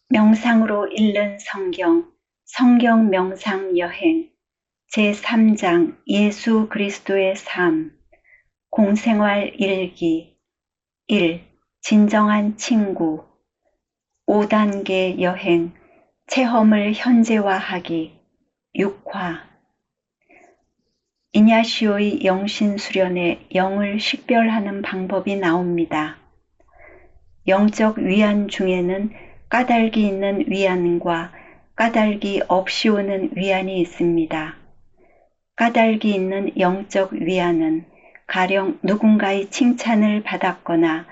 명상으로 읽는 성경, 성경 명상 여행, 제3장 예수 그리스도의 삶, 공생활 일기, 1. 진정한 친구, 5단계 여행, 체험을 현재화하기, 6화. 이냐시오의 영신 수련에 영을 식별하는 방법이 나옵니다. 영적 위안 중에는 까닭이 있는 위안과 까닭이 없이 오는 위안이 있습니다. 까닭이 있는 영적 위안은 가령 누군가의 칭찬을 받았거나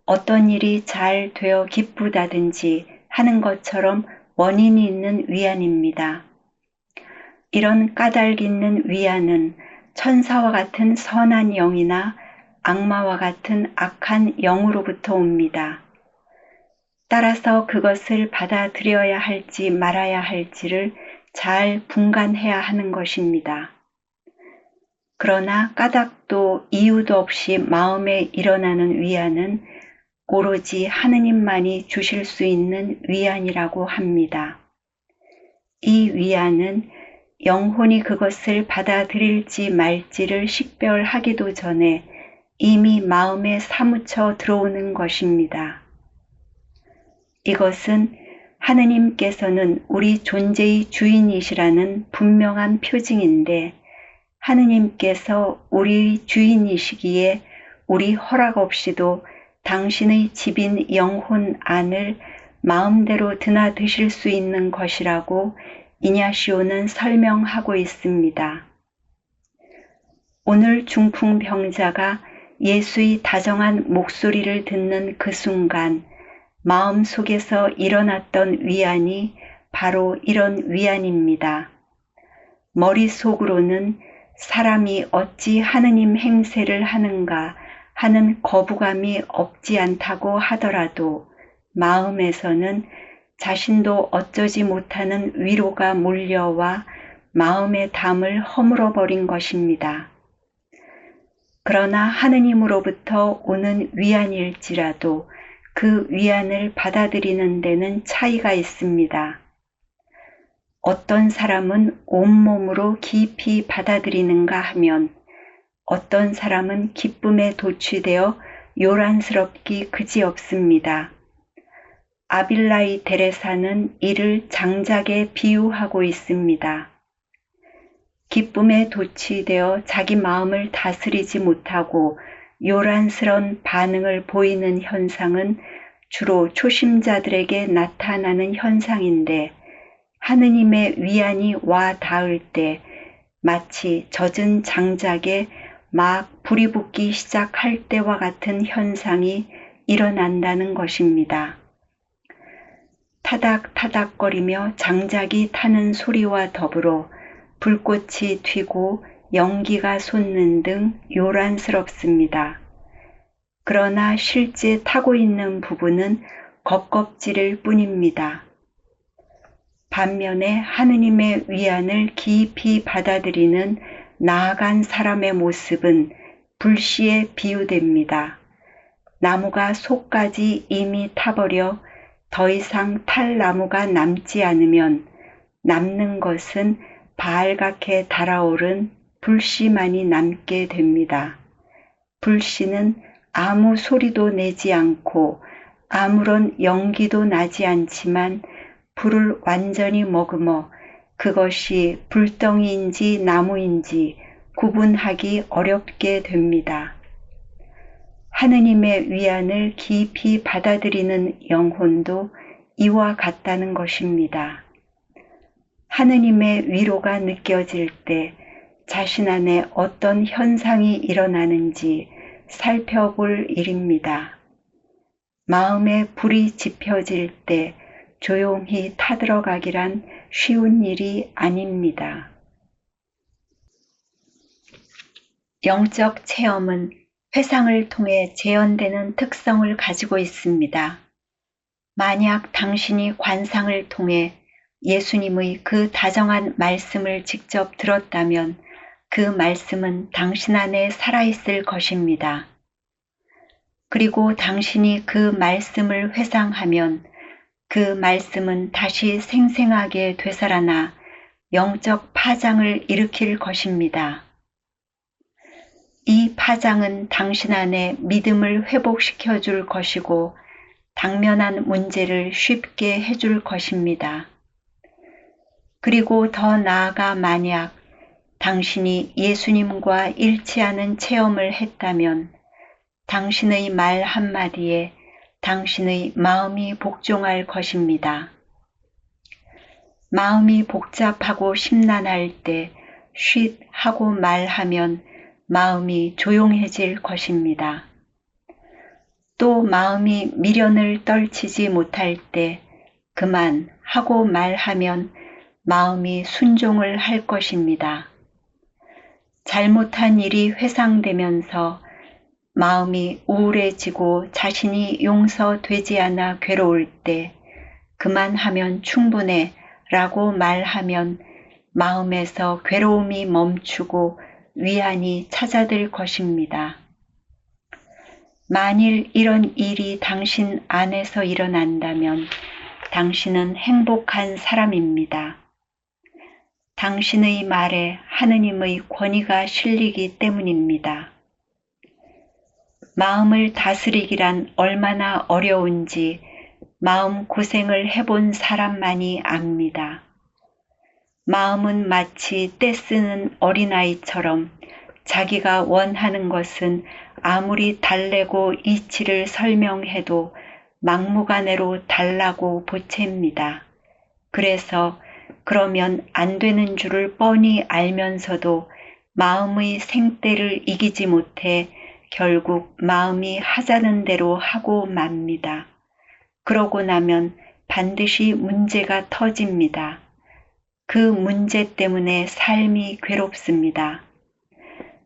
어떤 일이 잘 되어 기쁘다든지 하는 것처럼 원인이 있는 위안입니다. 이런 까닭 있는 위안은 천사와 같은 선한 영이나 악마와 같은 악한 영으로부터 옵니다. 따라서 그것을 받아들여야 할지 말아야 할지를 잘 분간해야 하는 것입니다. 그러나 까닭도 이유도 없이 마음에 일어나는 위안은 오로지 하느님만이 주실 수 있는 위안이라고 합니다. 이 위안은 영혼이 그것을 받아들일지 말지를 식별하기도 전에 이미 마음에 사무쳐 들어오는 것입니다. 이것은 하느님께서는 우리 존재의 주인이시라는 분명한 표징인데 하느님께서 우리의 주인이시기에 우리 허락 없이도 당신의 집인 영혼 안을 마음대로 드나드실 수 있는 것이라고 이냐시오는 설명하고 있습니다. 오늘 중풍병자가 예수의 다정한 목소리를 듣는 그 순간 마음속에서 일어났던 위안이 바로 이런 위안입니다. 머릿속으로는 사람이 어찌 하느님 행세를 하는가 하는 거부감이 없지 않다고 하더라도 마음에서는 자신도 어쩌지 못하는 위로가 몰려와 마음의 담을 허물어버린 것입니다. 그러나 하느님으로부터 오는 위안일지라도 그 위안을 받아들이는 데는 차이가 있습니다. 어떤 사람은 온몸으로 깊이 받아들이는가 하면 어떤 사람은 기쁨에 도취되어 요란스럽기 그지없습니다. 아빌라이 데레사는 이를 장작에 비유하고 있습니다. 기쁨에 도취되어 자기 마음을 다스리지 못하고 요란스런 반응을 보이는 현상은 주로 초심자들에게 나타나는 현상인데 하느님의 위안이 와 닿을 때 마치 젖은 장작에 막 불이 붙기 시작할 때와 같은 현상이 일어난다는 것입니다. 타닥타닥거리며 장작이 타는 소리와 더불어 불꽃이 튀고 연기가 솟는 등 요란스럽습니다. 그러나 실제 타고 있는 부분은 겉껍질일 뿐입니다. 반면에 하느님의 위안을 깊이 받아들이는 나아간 사람의 모습은 불씨에 비유됩니다. 나무가 속까지 이미 타버려 더 이상 탈 나무가 남지 않으면 남는 것은 발갛게 달아오른 불씨만이 남게 됩니다. 불씨는 아무 소리도 내지 않고 아무런 연기도 나지 않지만 불을 완전히 머금어 그것이 불덩이인지 나무인지 구분하기 어렵게 됩니다. 하느님의 위안을 깊이 받아들이는 영혼도 이와 같다는 것입니다. 하느님의 위로가 느껴질 때 자신 안에 어떤 현상이 일어나는지 살펴볼 일입니다. 마음에 불이 지펴질 때 조용히 타들어가기란 쉬운 일이 아닙니다. 영적 체험은 회상을 통해 재현되는 특성을 가지고 있습니다. 만약 당신이 관상을 통해 예수님의 그 다정한 말씀을 직접 들었다면 그 말씀은 당신 안에 살아있을 것입니다. 그리고 당신이 그 말씀을 회상하면 그 말씀은 다시 생생하게 되살아나 영적 파장을 일으킬 것입니다. 이 파장은 당신 안에 믿음을 회복시켜 줄 것이고 당면한 문제를 쉽게 해줄 것입니다. 그리고 더 나아가 만약 당신이 예수님과 일치하는 체험을 했다면 당신의 말 한마디에 당신의 마음이 복종할 것입니다. 마음이 복잡하고 심란할 때 쉿 하고 말하면 마음이 조용해질 것입니다. 또 마음이 미련을 떨치지 못할 때 그만 하고 말하면 마음이 순종을 할 것입니다. 잘못한 일이 회상되면서 마음이 우울해지고 자신이 용서되지 않아 괴로울 때 그만하면 충분해 라고 말하면 마음에서 괴로움이 멈추고 위안이 찾아들 것입니다. 만일 이런 일이 당신 안에서 일어난다면 당신은 행복한 사람입니다. 당신의 말에 하느님의 권위가 실리기 때문입니다. 마음을 다스리기란 얼마나 어려운지 마음 고생을 해본 사람만이 압니다. 마음은 마치 떼쓰는 어린아이처럼 자기가 원하는 것은 아무리 달래고 이치를 설명해도 막무가내로 달라고 보챕니다. 그래서 그러면 안 되는 줄을 뻔히 알면서도 마음의 생떼를 이기지 못해 결국 마음이 하자는 대로 하고 맙니다. 그러고 나면 반드시 문제가 터집니다. 그 문제 때문에 삶이 괴롭습니다.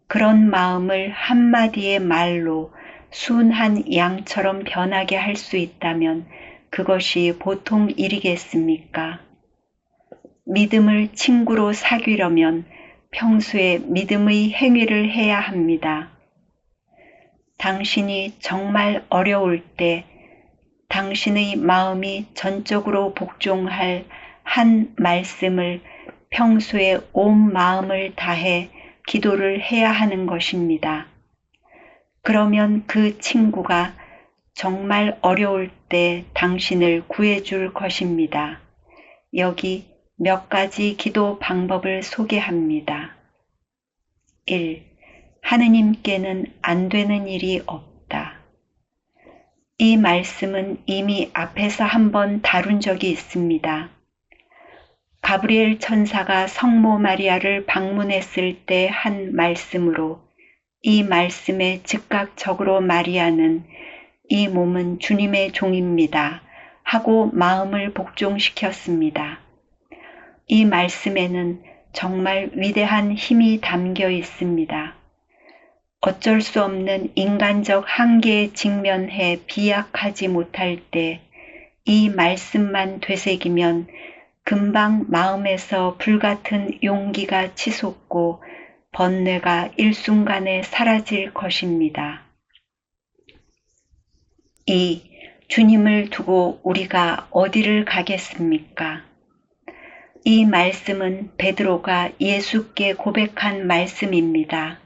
그런 마음을 한마디의 말로 순한 양처럼 변하게 할 수 있다면 그것이 보통 일이겠습니까? 믿음을 친구로 사귀려면 평소에 믿음의 행위를 해야 합니다. 당신이 정말 어려울 때 당신의 마음이 전적으로 복종할 한 말씀을 평소에 온 마음을 다해 기도를 해야 하는 것입니다. 그러면 그 친구가 정말 어려울 때 당신을 구해줄 것입니다. 여기 몇 가지 기도 방법을 소개합니다. 1. 하느님께는 안 되는 일이 없다. 이 말씀은 이미 앞에서 한번 다룬 적이 있습니다. 가브리엘 천사가 성모 마리아를 방문했을 때 한 말씀으로 이 말씀에 즉각적으로 마리아는 이 몸은 주님의 종입니다 하고 마음을 복종시켰습니다. 이 말씀에는 정말 위대한 힘이 담겨 있습니다. 어쩔 수 없는 인간적 한계에 직면해 비약하지 못할 때 이 말씀만 되새기면 금방 마음에서 불같은 용기가 치솟고 번뇌가 일순간에 사라질 것입니다. 2. 주님을 두고 우리가 어디를 가겠습니까? 이 말씀은 베드로가 예수께 고백한 말씀입니다.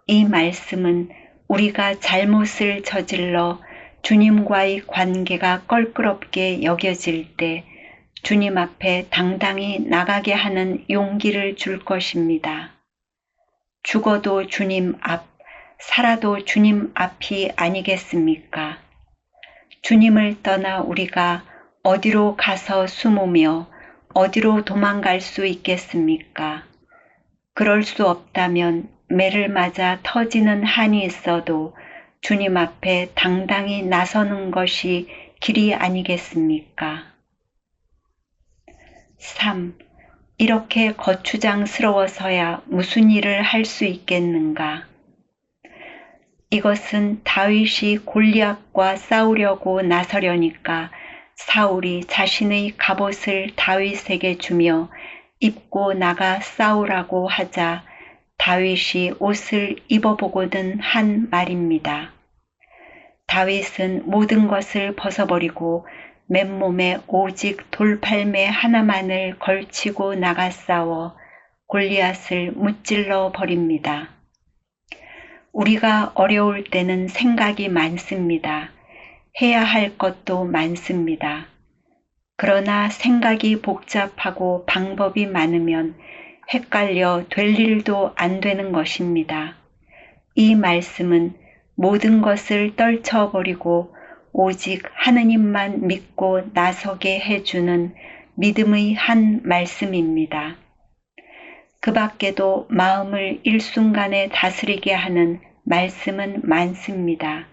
이 말씀은 우리가 잘못을 저질러 주님과의 관계가 껄끄럽게 여겨질 때 주님 앞에 당당히 나가게 하는 용기를 줄 것입니다. 죽어도 주님 앞, 살아도 주님 앞이 아니겠습니까? 주님을 떠나 우리가 어디로 가서 숨으며 어디로 도망갈 수 있겠습니까? 그럴 수 없다면 매를 맞아 터지는 한이 있어도 주님 앞에 당당히 나서는 것이 길이 아니겠습니까? 3. 이렇게 거추장스러워서야 무슨 일을 할 수 있겠는가? 이것은 다윗이 골리앗과 싸우려고 나서려니까 사울이 자신의 갑옷을 다윗에게 주며 입고 나가 싸우라고 하자 다윗이 옷을 입어보고는 한 말입니다. 다윗은 모든 것을 벗어버리고 맨몸에 오직 돌팔매 하나만을 걸치고 나가 싸워 골리앗을 무찔러 버립니다. 우리가 어려울 때는 생각이 많습니다. 해야 할 것도 많습니다. 그러나 생각이 복잡하고 방법이 많으면 헷갈려 될 일도 안 되는 것입니다. 이 말씀은 모든 것을 떨쳐버리고 오직 하느님만 믿고 나서게 해주는 믿음의 한 말씀입니다. 그 밖에도 마음을 일순간에 다스리게 하는 말씀은 많습니다.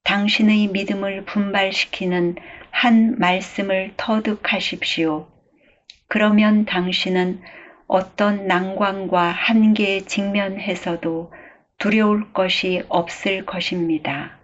당신의 믿음을 분발시키는 한 말씀을 터득하십시오. 그러면 당신은 어떤 난관과 한계에 직면해서도 두려울 것이 없을 것입니다.